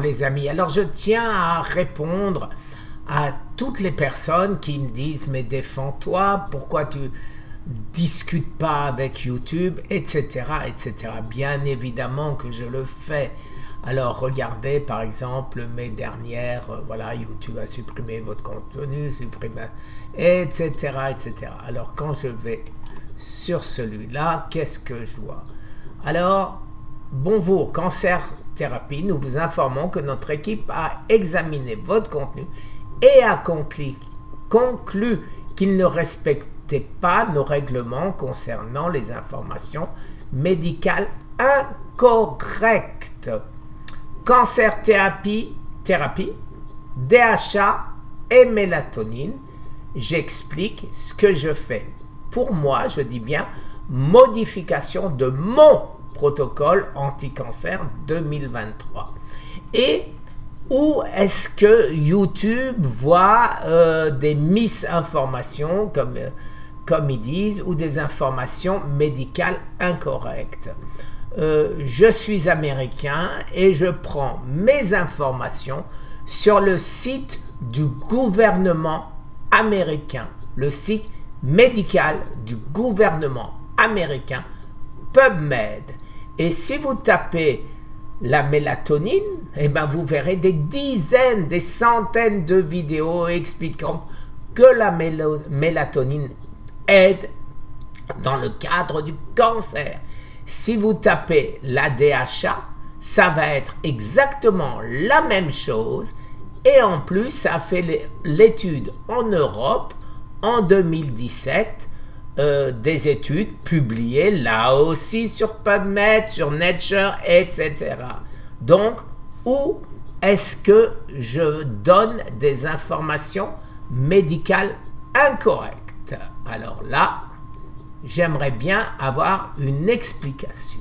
les amis. Alors je tiens à répondre à toutes les personnes qui me disent mais défends-toi, pourquoi tu discutes pas avec YouTube, etc., etc. Bien évidemment que je le fais. Alors regardez par exemple mes dernières, voilà, YouTube a supprimé votre contenu, supprimé, etc., etc. Alors quand je vais sur celui-là, qu'est-ce que je vois? Alors, bonjour, Cancer Thérapie, nous vous informons que notre équipe a examiné votre contenu et a conclu qu'il ne respectait pas nos règlements concernant les informations médicales incorrectes. Cancer thérapie, DHA et mélatonine. J'explique ce que je fais. Pour moi, je dis bien modification de mon protocole anti-cancer 2023. Et où est-ce que YouTube voit des misinformations, comme ils disent, ou des informations médicales incorrectes? Je suis américain et je prends mes informations sur le site du gouvernement américain, le site médical du gouvernement américain, PubMed. Et si vous tapez la mélatonine, eh ben vous verrez des dizaines, des centaines de vidéos expliquant que la mélatonine aide dans le cadre du cancer. Si vous tapez la DHA, ça va être exactement la même chose. Et en plus, ça a fait l'étude en Europe en 2017, des études publiées là aussi sur PubMed, sur Nature, etc. Donc, où est-ce que je donne des informations médicales incorrectes? Alors là, j'aimerais bien avoir une explication.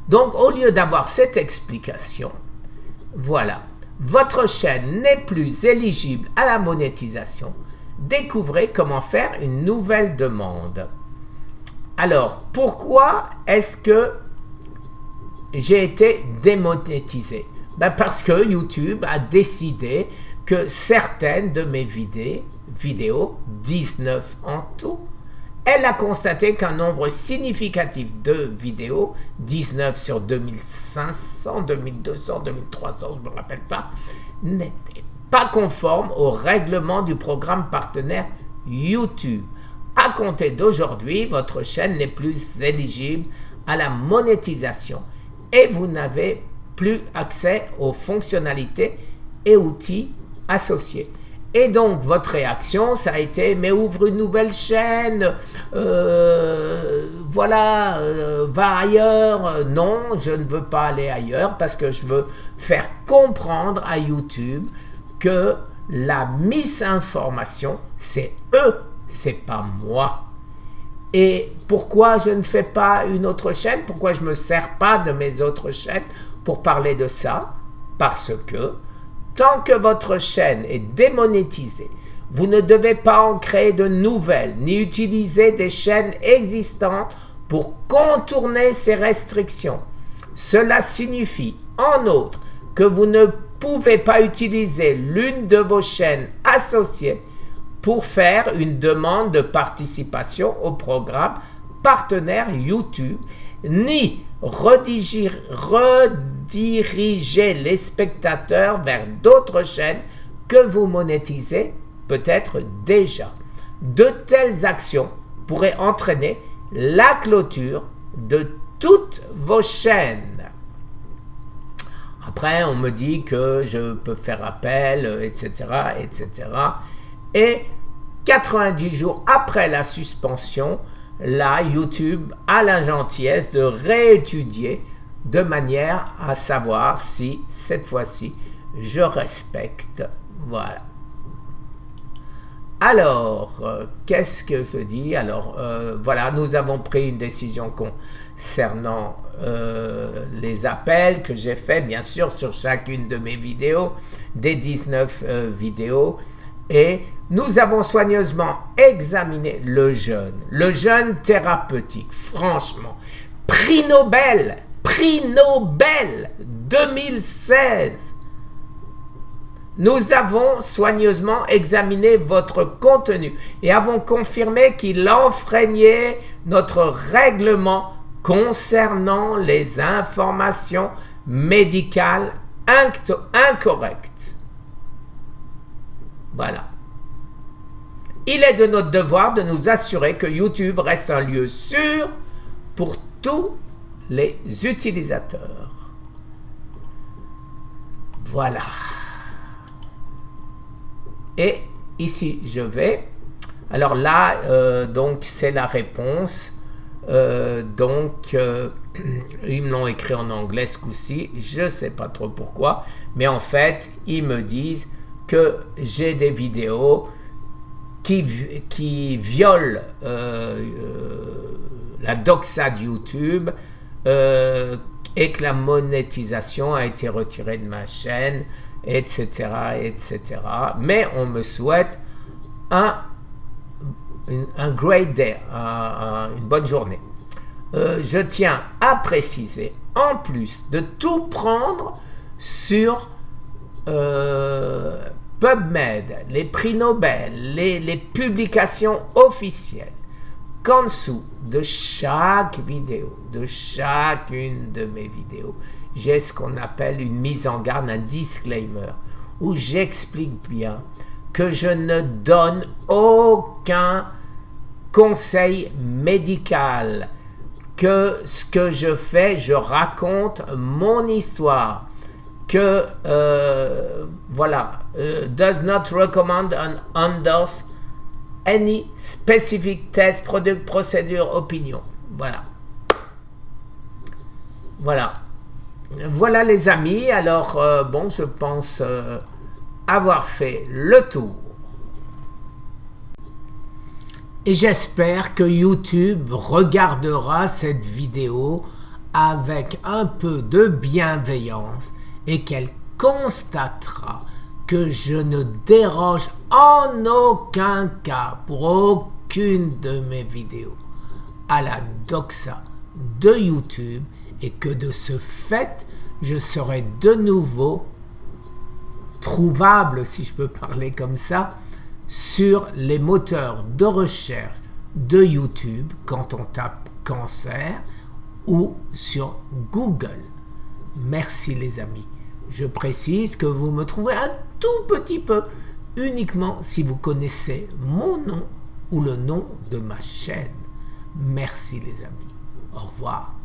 Donc, au lieu d'avoir cette explication, voilà, votre chaîne n'est plus éligible à la monétisation. Découvrez comment faire une nouvelle demande. Alors, pourquoi est-ce que j'ai été démonétisé? Parce que YouTube a décidé que certaines de mes vidéos, 19 en tout, elle a constaté qu'un nombre significatif de vidéos, 19 sur 2500, 2200, 2300, je ne me rappelle pas, n'étaient pas conforme au règlement du programme partenaire YouTube. À compter d'aujourd'hui, votre chaîne n'est plus éligible à la monétisation et vous n'avez plus accès aux fonctionnalités et outils associés. Et donc, votre réaction, ça a été, mais ouvre une nouvelle chaîne, va ailleurs. Non, je ne veux pas aller ailleurs parce que je veux faire comprendre à YouTube que la misinformation, c'est eux, c'est pas moi. Et pourquoi je ne fais pas une autre chaîne? Pourquoi je ne me sers pas de mes autres chaînes pour parler de ça? Parce que tant que votre chaîne est démonétisée, vous ne devez pas en créer de nouvelles, ni utiliser des chaînes existantes pour contourner ces restrictions. Cela signifie, en outre, que vous ne pouvez pas utiliser l'une de vos chaînes associées pour faire une demande de participation au programme partenaire YouTube, ni rediriger les spectateurs vers d'autres chaînes que vous monétisez peut-être déjà. De telles actions pourraient entraîner la clôture de toutes vos chaînes. Après, on me dit que je peux faire appel, etc., etc. Et 90 jours après la suspension, là, YouTube a la gentillesse de réétudier de manière à savoir si, cette fois-ci, je respecte. Voilà. Alors, qu'est-ce que je dis? Alors, voilà, nous avons pris une décision concernant les appels que j'ai fait, bien sûr, sur chacune de mes vidéos, des 19 vidéos. Et nous avons soigneusement examiné le jeûne thérapeutique. Franchement, prix Nobel 2016. Nous avons soigneusement examiné votre contenu et avons confirmé qu'il enfreignait notre règlement concernant les informations médicales incorrectes. Voilà. Il est de notre devoir de nous assurer que YouTube reste un lieu sûr pour tous les utilisateurs. Voilà. Et ici, je vais. Alors là, donc, c'est la réponse. Ils me l'ont écrit en anglais ce coup-ci. Je ne sais pas trop pourquoi. Mais en fait, ils me disent que j'ai des vidéos qui violent la doxa de YouTube et que la monétisation a été retirée de ma chaîne, etc., etc. Mais on me souhaite un great day, une bonne journée. Je tiens à préciser, en plus de tout prendre sur PubMed, les prix Nobel, les publications officielles, qu'en dessous de chaque vidéo, de chacune de mes vidéos, j'ai ce qu'on appelle une mise en garde, un disclaimer, où j'explique bien que je ne donne aucun conseil médical, que ce que je fais, je raconte mon histoire, que does not recommend and endorse any specific test, product, procedure, opinion. Voilà les amis. Alors je pense avoir fait le tour. Et j'espère que YouTube regardera cette vidéo avec un peu de bienveillance et qu'elle constatera que je ne déroge en aucun cas, pour aucune de mes vidéos, à la doxa de YouTube, et que de ce fait, je serai de nouveau trouvable, si je peux parler comme ça, sur les moteurs de recherche de YouTube quand on tape cancer ou sur Google. Merci les amis. Je précise que vous me trouverez un tout petit peu uniquement si vous connaissez mon nom ou le nom de ma chaîne. Merci les amis. Au revoir.